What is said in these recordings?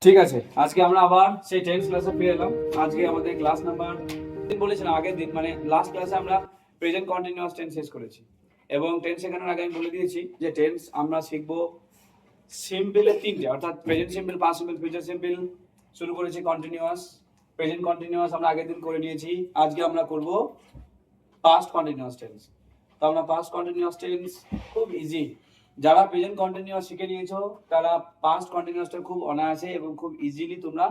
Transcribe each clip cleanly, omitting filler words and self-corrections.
ঠিক আছে, আজকে আমরা আবার সেই টেন্স ক্লাসে ফিরে এলাম। আজকে আমাদের ক্লাস নাম্বার বলেছিলাম আগের দিন, মানে লাস্ট ক্লাসে আমরা প্রেজেন্ট কন্টিনিউয়াস টেন্স শেষ করেছি এবং টেন্স শেখানোর আগে আমি বলে দিয়েছি যে টেন্স আমরা শিখবো সিম্পলের তিনটে, অর্থাৎ present simple, past simple, future simple. শুরু করেছি কন্টিনিউয়াস, প্রেজেন্ট কন্টিনিউয়াস আমরা আগের দিন করে নিয়েছি। আজকে আমরা করব পাস্ট কন্টিনিউয়াস টেন্স। তো আমরা পাস্ট কন্টিনিউয়াস টেন্স খুব ইজি, যারা প্রেজেন্ট কন্টিনিউয়াস শিখে নিয়েছো তারা পাস্ট কন্টিনিউয়াসটা খুব অনায়াসে এবং খুব ইজিলি তোমরা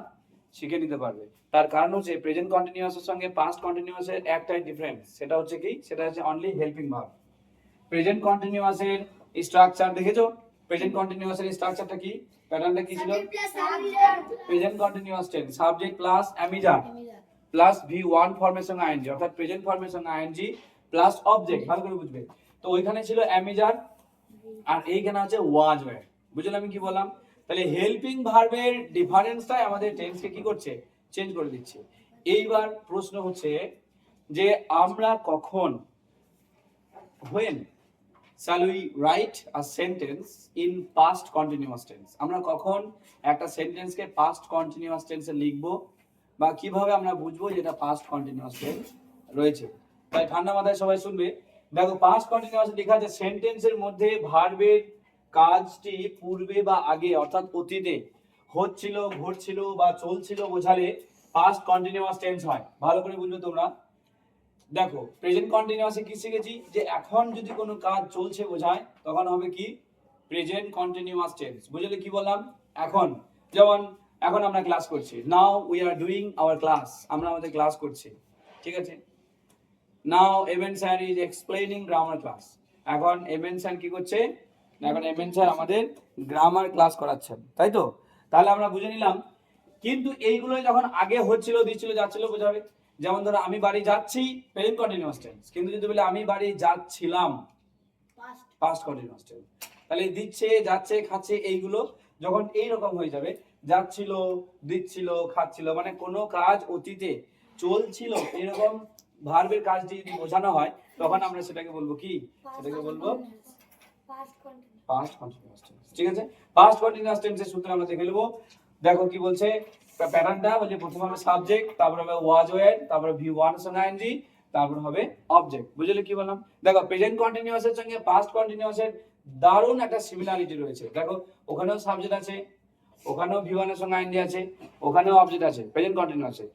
শিখে নিতে পারবে। তার কারণ হচ্ছে প্রেজেন্ট কন্টিনিউয়াসের সঙ্গে পাস্ট কন্টিনিউয়াসের একটাই ডিফারেন্স, সেটা হচ্ছে কি, সেটা হচ্ছে অনলি হেল্পিং ভার্ব। প্রেজেন্ট কন্টিনিউয়াসের স্ট্রাকচার দেখেছো? প্রেজেন্ট কন্টিনিউয়াসের স্ট্রাকচারটা কি, প্যাটার্নটা কি ছিল? Present continuous tense subject plus am is are plus ভি1 ফর্মের সঙ্গে আইএনজি, অর্থাৎ প্রেজেন্ট ফর্মের সঙ্গে আইএনজি প্লাস অবজেক্ট। ভালো করে বুঝবে। তো ওইখানে ছিল অ্যামিজার আর এইখানে আছে ওয়াজ ওয়্যার। বুঝলে আমি কি বললাম? তাহলে হেল্পিং ভার্বের ডিফারেন্সটাই আমাদের টেন্সকে কি করছে, চেঞ্জ করে দিচ্ছে। এইবার প্রশ্ন হচ্ছে যে আমরা কখন, when shall we write a sentence in past continuous tense, আমরা কখন একটা সেন্টেন্সকে পাস্ট কন্টিনিউয়াস টেন্সে লিখবো বা কিভাবে আমরা বুঝবো যে এটা পাস্ট কন্টিনিউয়াস টেন্স রয়েছে। তাই ঠান্ডা মাথায় সবাই শুনবে। দেখো, পাস্ট কন্টিনিউয়াস লেখা আছে সেন্টেন্সের মধ্যে ভার্বের কাজটি পূর্বে বা আগে অর্থাৎ অতীতে হচ্ছিল, ঘটছিল বা চলছিল বোঝালে পাস্ট কন্টিনিউয়াস টেন্স হয়। ভালো করে বুঝবে তোমরা। দেখো, প্রেজেন্ট কন্টিনিউয়াসে কি শিখেছি যে এখন যদি কোনো কাজ চলছে বোঝায় তখন হবে কি, প্রেজেন্ট কন্টিনিউয়াস টেন্স। বুঝলে কি বললাম? এখন যেমন এখন আমরা ক্লাস করছি, now we are doing our class, আমরা আমাদের ক্লাস করছি। ঠিক আছে, now M N sir is explaining grammar class, এখন এমএন স্যার কি করছে, এখন এমএন স্যার আমাদের গ্রামার ক্লাস করাচ্ছেন, তাই তো? তাহলে আমরা বুঝে নিলাম। কিন্তু এইগুলো যখন আগে হচ্ছিল, দিচ্ছিল, যাচ্ছিল বোঝাবে। যেমন ধরো আমি বাড়ি যাচ্ছি, প্রেজেন্ট কন্টিনিউয়াস টেন্স। কিন্তু যদি বলে আমি বাড়ি যাচ্ছিলাম, পাস্ট কন্টিনিউয়াস টেন্স। তাহলে দিচ্ছে, যাচ্ছে, খাচ্ছে, এইগুলো যখন এই রকম হয়ে যাবে, যাচ্ছিল, দিচ্ছিল, খাচ্ছিল, মানে কোনো কাজ অতীতে চলছিল এরকম ভার্বের কাজটি যদি বোঝানো হয় তখন আমরা সেটাকে বলবো কি, সেটাকে বলবো পাস্ট কন্টিনিউয়াস টেন্স। ঠিক আছে, পাস্ট কন্টিনিউয়াস টেন্সের সূত্র আমরা দেখে নেব। দেখো কি বলছে প্যাটার্নটা, বলে প্রথমে হবে সাবজেক্ট, তারপর হবে ওয়াজ ওয়্যার, তারপর ভি1 এর সঙ্গে আইএনজি, তারপর হবে অবজেক্ট। বুঝলে কি বললাম? দেখো, প্রেজেন্ট কন্টিনিউয়াস এর সঙ্গে পাস্ট কন্টিনিউয়াস এর দারুণ একটা সিমিলারিটি রয়েছে। দেখো, ওখানেও সাবজেক্ট আছে, ওখানেও ভি1 এর সঙ্গে আইএনজি আছে, ওখানেও অবজেক্ট আছে প্রেজেন্ট কন্টিনিউয়াসে।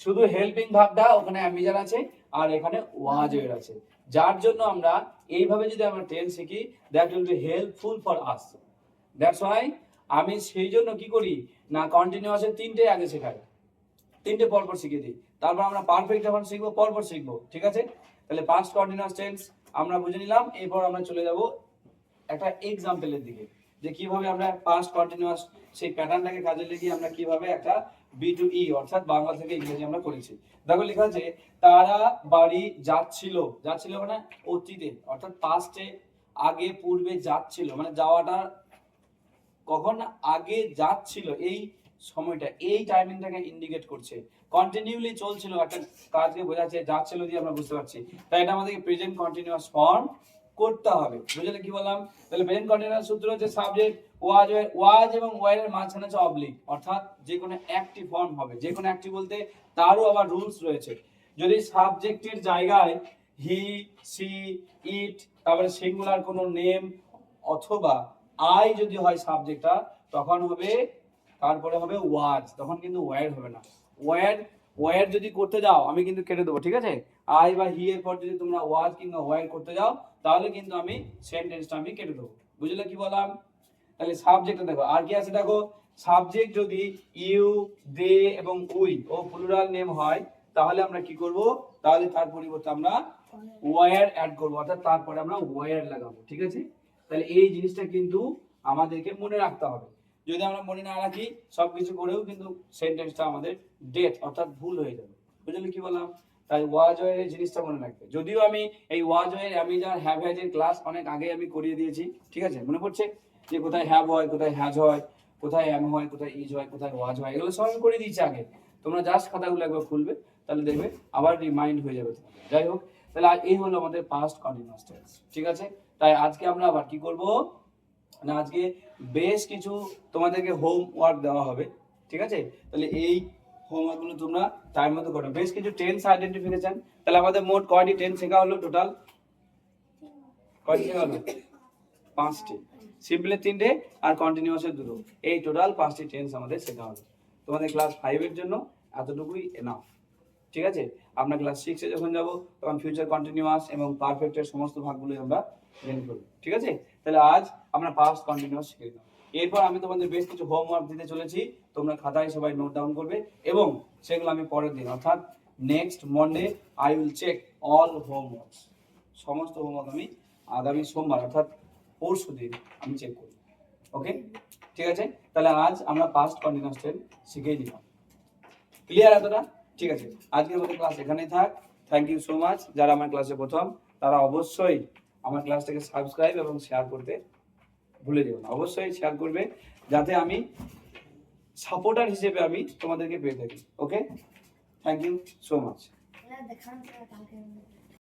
শুধু হেল্পিং ভার্বটা ওখানে অ্যামিজার আছে আর এখানে ওয়াজ ওয়্যার আছে। যার জন্য আমরা এইভাবে যদি আমরা টেন্স শিখি, that will be helpful for us. That's why আমি সেই জন্য কি করি না, কন্টিনিউয়াসের তিনটে আগে শেখাই, তিনটে পরপর শিখিয়ে দিই, তারপর আমরা পারফেক্ট যখন শিখবো পরপর শিখবো। ঠিক আছে, তাহলে পাস্ট কন্টিনিউয়াস টেন্স আমরা বুঝে নিলাম। এরপর আমরা চলে যাব একটা এক্সাম্পলের দিকে, যে কিভাবে আমরা পাস্ট কন্টিনিউয়াস সেই প্যাটার্নটাকে কাজে লাগিয়ে আমরা কিভাবে একটা বি টু ই অর্থাৎ বাংলা থেকে ইংরেজি আমরা করেছি। দেখো লেখা আছে তারা বাড়ি যাচ্ছিল, যাচ্ছিল মানে অতীতে অর্থাৎ পাস্টে, আগে পূর্বে যাচ্ছিল মানে যাওয়াটা কখন আগে যাচ্ছিল, এই সময়টা, এই টাইমিংটাকে ইন্ডিকেট করছে। কন্টিনিউলি চলছিল একটা কাজকে বোঝাচ্ছে, যাচ্ছিল দিয়ে আমরা বুঝতে পারছি। তাই এটা আমাদেরকে প্রেজেন্ট কন্টিনিউয়াস ফর্ম করতে হবে। বুঝলে কি বললাম? তাহলে প্রেজেন্ট কন্টিনিউয়াস সূত্র হচ্ছে সাবজেক্ট ওয়াজ ওয়্যার, ওয়াজ এবং ওয়্যার এর মাঝখানে আছে অবলিক, অর্থাৎ যে কোনো একটি ফর্ম হবে। যে কোনো একটি বলতে তারও আবার রুলস রয়েছে। যদি সাবজেক্টের জায়গায় হি, সি, ইট, তারপরে সিঙ্গুলার কোনো নেম অথবা আই যদি হয় সাবজেক্টটা, তখন হবে, তারপরে হবে ওয়াজ, তখন কিন্তু ওয়্যার হবে না। ওয়্যার, ওয়্যার যদি করতে যাও আমি কিন্তু কেটে দেবো। ঠিক আছে, আই বা হি এর পর যদি তোমরা ওয়াজ কিংবা ওয়্যার করতে যাও তাহলে কিন্তু আমি সেন্টেন্সটা আমি কেটে দেবো। বুঝলে কি বললাম? তাহলে সাবজেক্টটা দেখো আর কি আছে। দেখো, সাবজেক্ট যদি ইউ, দে এবং উই ও প্লুরাল নেম হয় তাহলে আমরা কি করব, তাহলে তার পরিবর্তে আমরা ওয়্যার অ্যাড করব, অর্থাৎ তারপরে আমরা ওয়্যার লাগাবো। ঠিক আছে, তাহলে এই জিনিসটা কিন্তু আমাদেরকে মনে রাখতে হবে। যদি আমরা মনে না রাখি সবকিছু করেও কিন্তু সেন্টেন্সটা আমাদের ডেট অর্থাৎ ভুল হয়ে যাবে। বুঝলে কি বললাম? তাই ওয়াজ ওয়্যার এর জিনিসটা মনে রাখবে। যদিও আমি এই ওয়াজ ওয়্যার, অ্যামিজার, হ্যাভ হ্যাজ এর ক্লাস অনেক আগে আমি করিয়ে দিয়েছি। ঠিক আছে, মনে পড়ছে যে কোথায় হ্যাভ হয়, কোথায় হ্যাজ হয়, কোথায় এম হয়, কোথায় ইজ হয়, কোথায় ওয়াজ হয়, এগুলো সব আমি করে দিয়েছি আগে। তোমরা জাস্ট খাতাগুলো একবার খুলবে, তাহলে দেখবে আবার রিমাইন্ড হয়ে যাবে। যাই হোক, তাহলে এই হলো আমাদের পাস্ট কন্টিনিউয়াস টেন্স। ঠিক আছে, তাই আজকে আমরা আবার কি করব না, আজকে বেশ কিছু তোমাদেরকে হোমওয়ার্ক দেওয়া হবে। ঠিক আছে? তাহলে এই হোমওয়ার্কগুলো তোমরা টাইম মতো করো। বেশ কিছু টেন্স আইডেন্টিফিকেশন। তাহলে আমাদের মোট কয়টি টেন্স শেখা হলো টোটাল? কয়টি শেখা হলো? 5টি। সিম্পলের 3টে আর কন্টিনিউয়াসের 2টো। এই টোটাল 5টি টেন্স আমাদের শেখা হলো। তোমাদের ক্লাস 5 এর জন্য এতটুকুই এনাফ। ঠিক আছে? আমরা ক্লাস 6 এ যখন যাব তখন ফিউচার কন্টিনিউয়াস এবং পারফেক্টের সমস্ত ভাগগুলোই আমরা জেনে করব। ঠিক আছে? তাহলে আজ আমরা পাস্ট কন্টিনিউয়াস শিখে নিলাম। এরপর আমি তোমাদের বেশ কিছু হোমওয়ার্ক দিতে চলেছি। তোমরা খাতায় সবাই নোট ডাউন করবে এবং সেগুলো আমি পরের দিন অর্থাৎ next Monday I will check all homeworks. সমস্ত হোমওয়ার্ক আমি আগামী সোমবার অর্থাৎ পরশু দিন আমি চেক করব। ওকে? ঠিক আছে? তাহলে আজ আমরা পাস্ট কন্টিনিউয়াস টেন্স শিখেই নিলাম। ক্লিয়ার এতটা? ঠিক আছে, আজকের মতো ক্লাস এখানেই থাক। Thank you so much. যারা আমার ক্লাসে প্রথম তারা অবশ্যই আমার ক্লাসটাকে সাবস্ক্রাইব এবং শেয়ার করতে ভুলে যেও না। অবশ্যই শেয়ার করবে যাতে আমি সাপোর্টার হিসেবে আমি তোমাদেরকে পেয়ে থাকি। ওকে, থ্যাংক ইউ সো মাচ।